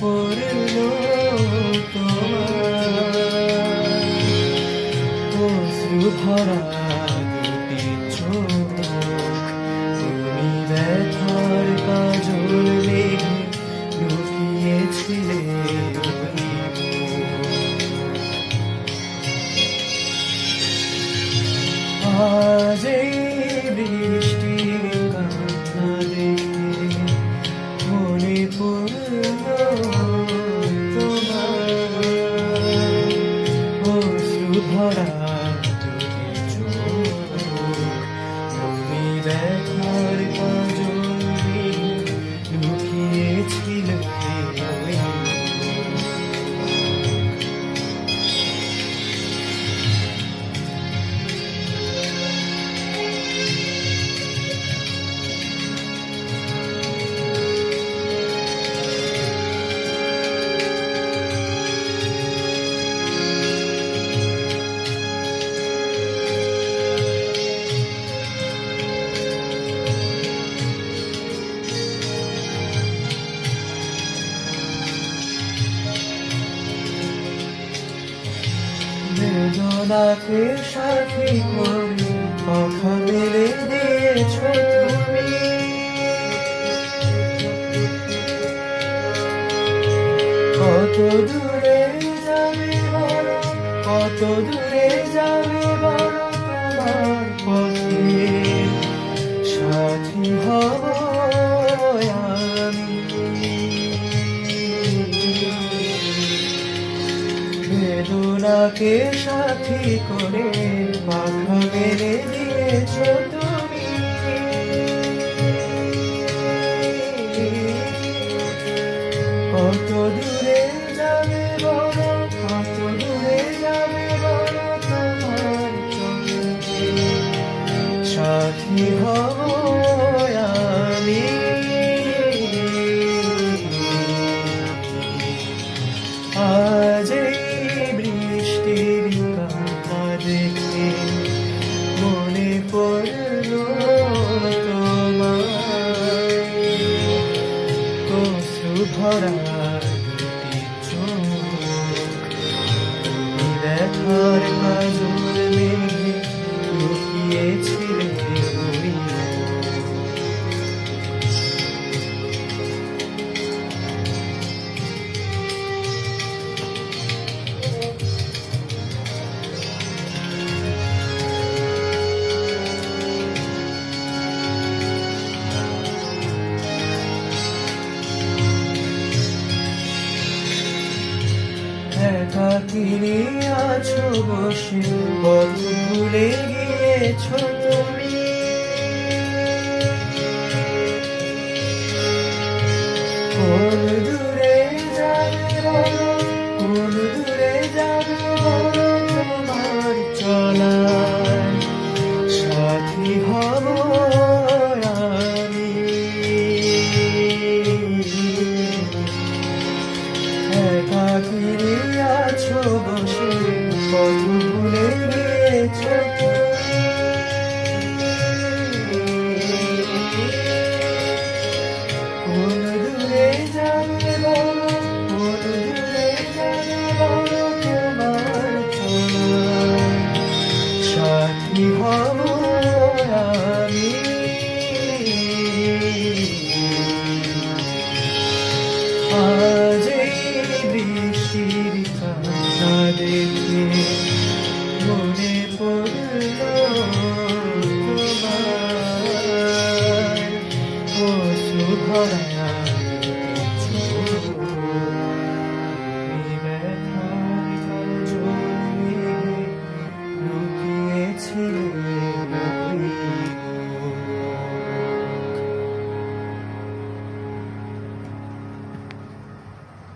পড়ল তোমার অশ্রু ভরা দুটি চোখ, তুমি ব্যথার কাজল মেঘে লুকিয়েছিলে ওই আজ এই বৃষ্টির কান্না দেখে মনে পড়ল তোমার অশ্রু ভরা দুটি চোখ, তুমি ব্যথার কাজল মেঘে লুকিয়েছিলে ওই বেদনাকে সাথী করে পাখা মেলে দিয়েছ তুমি, কত দূরে যাবে বড়, কত দূরে যাবে বড় তোমার পথে সাথী হব আমি। বেদনাকে সাথী করে পাখা মেলে দিয়েছ তুমি, কত দূরে যাবে বড়, কত দূরে যাবে বড় তোমার চোখে সাথী হব আমি। আজ বৃষ্টির কান্না দেখে মনে পড়ল তোমার অশ্রু ভরা দুটি চোখ, তুমি ব্যথার কাজল মেঘে লুকিয়েছিলে ওই একাকিনী আছো বসে পথ ভুলে গিয়েছ তুমি, কোন দূরে যাবে বলো, কোন দূরে যাবে বলো তোমার চলায় সাথী হব আমি। একাকিনী আছো বসে পথ ভুলে গিয়েছ তুমি, কোন